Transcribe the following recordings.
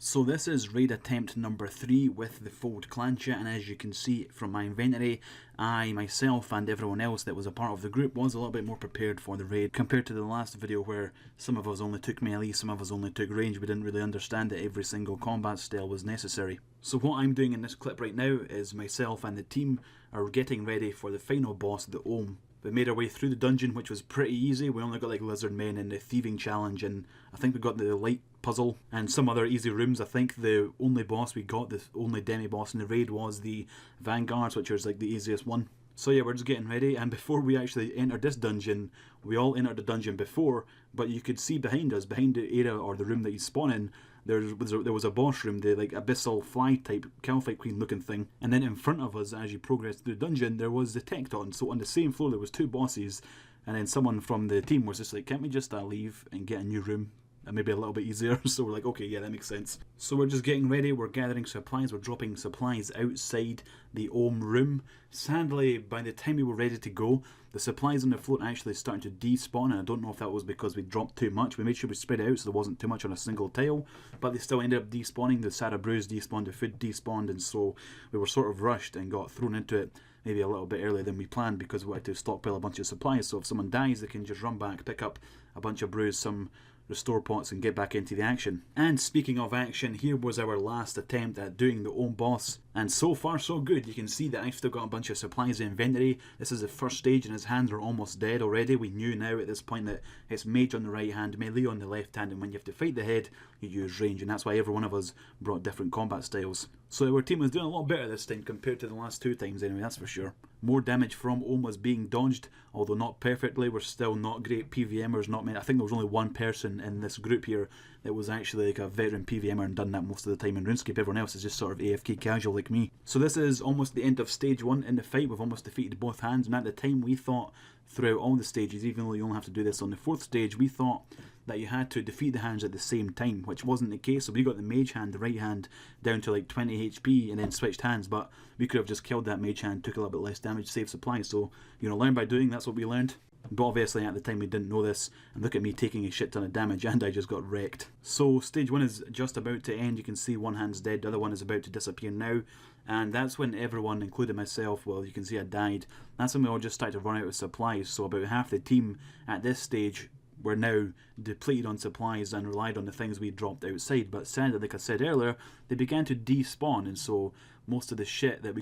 So this is raid attempt number 3 with the fold clan chat, and as you can see from my inventory, I, myself and everyone else that was a part of the group was a little bit more prepared for the raid compared to the last video where some of us only took melee, some of us only took range. We didn't really understand that every single combat style was necessary. So what I'm doing in this clip right now is myself and the team are getting ready for the final boss, the Ohm. We made our way through the dungeon, which was pretty easy. We only got like lizard men and the thieving challenge, and I think we got the light puzzle and some other easy rooms. I think the only boss we got, the only demi boss in the raid, was the vanguards, which was like the easiest one. So yeah, we're just getting ready, and before we actually entered this dungeon, we all entered the dungeon before, but you could see behind us, behind the area or the room that you spawn in, there was a boss room, the like abyssal fly type Calphite Queen looking thing, and then in front of us as you progressed through the dungeon there was the Tecton. So on the same floor there was 2 bosses, and then someone from the team was just like, can't we just leave and get a new room? And maybe a little bit easier. So we're like, okay, yeah, that makes sense. So we're just getting ready, we're gathering supplies, we're dropping supplies outside the Ohm room. Sadly, by the time we were ready to go, the supplies on the floor actually started to despawn, and I don't know if that was because we dropped too much. We made sure we spread it out so there wasn't too much on a single tile, but they still ended up despawning. The Sarah Brews despawned, the food despawned, and so we were sort of rushed and got thrown into it maybe a little bit earlier than we planned because we had to stockpile a bunch of supplies, so if someone dies they can just run back, pick up a bunch of brews, some restore pots, and get back into the action. And speaking of action, here was our last attempt at doing the Ohm boss, and so far so good. You can see that I've still got a bunch of supplies in inventory. This is the first stage and his hands are almost dead already. We knew now at this point that it's mage on the right hand, melee on the left hand, and when you have to fight the head you use range, and that's why every one of us brought different combat styles. So our team was doing a lot better this time compared to the last 2 times anyway, that's for sure. More damage from Ohm was being dodged, although not perfectly. We're still not great PVMers, not many. I think there was only one person in this group here that was actually like a veteran PVMer and done that most of the time in RuneScape. Everyone else is just sort of AFK casual like me. So this is almost the end of stage 1 in the fight. We've almost defeated both hands, and at the time we thought throughout all the stages, even though you only have to do this on the 4th stage, we thought that you had to defeat the hands at the same time, which wasn't the case. So we got the mage hand, the right hand, down to like 20 HP and then switched hands, but we could have just killed that mage hand, took a little bit less damage, saved supplies. So, you know, learn by doing, that's what we learned. But obviously at the time we didn't know this, and look at me taking a shit ton of damage and I just got wrecked. So stage 1 is just about to end. You can see one hand's dead, the other one is about to disappear now, and that's when everyone, including myself, well, you can see I died. That's when we all just started to run out of supplies. So about half the team at this stage were now depleted on supplies and relied on the things we dropped outside. But sadly, like I said earlier, they began to despawn, and so most of the shit that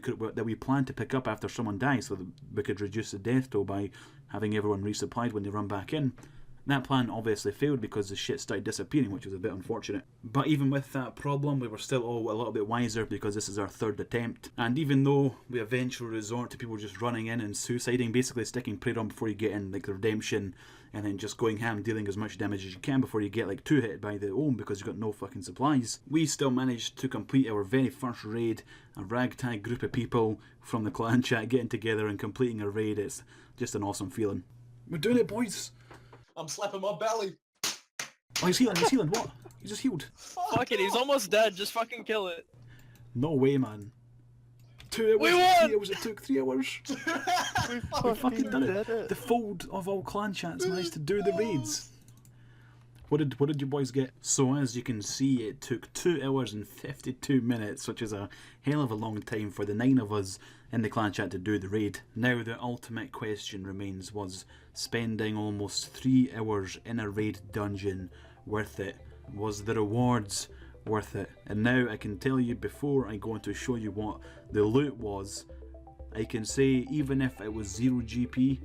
we planned to pick up after someone dies, so that we could reduce the death toll by having everyone resupplied when they run back in, that plan obviously failed because the shit started disappearing, which was a bit unfortunate. But even with that problem, we were still all a little bit wiser because this is our 3rd attempt. And even though we eventually resort to people just running in and suiciding, basically sticking prayer on before you get in, like the redemption, and then just going ham, dealing as much damage as you can before you get like 2 hit by the Ohm because you've got no fucking supplies, we still managed to complete our very first raid, a ragtag group of people from the clan chat getting together and completing a raid. It's just an awesome feeling. We're doing it, boys! I'm slapping my belly. Oh, he's healing, what? He just healed. Fuck it, he's almost dead, just fucking kill it. No way, man. 2 hours, We won! 3 hours, it took 3 hours. We fucking done it. The fold of all clan chats managed to do the raids. What did you boys get? So as you can see, it took 2 hours and 52 minutes, which is a hell of a long time for the 9 of us in the clan chat to do the raid. Now the ultimate question remains, was spending almost 3 hours in a raid dungeon worth it? Was the rewards worth it? And now I can tell you, before I go on to show you what the loot was, I can say even if it was 0 GP,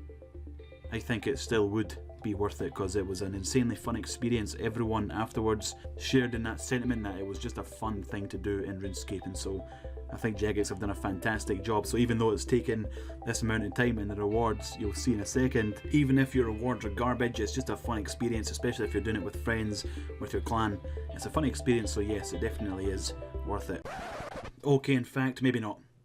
I think it still would be worth it because it was an insanely fun experience. Everyone afterwards shared in that sentiment that it was just a fun thing to do in RuneScape, and so I think Jagex have done a fantastic job. So even though it's taken this amount of time, and the rewards you'll see in a second, even if your rewards are garbage, it's just a fun experience, especially if you're doing it with friends, with your clan. It's a fun experience, so yes, it definitely is worth it. Okay, in fact, maybe not.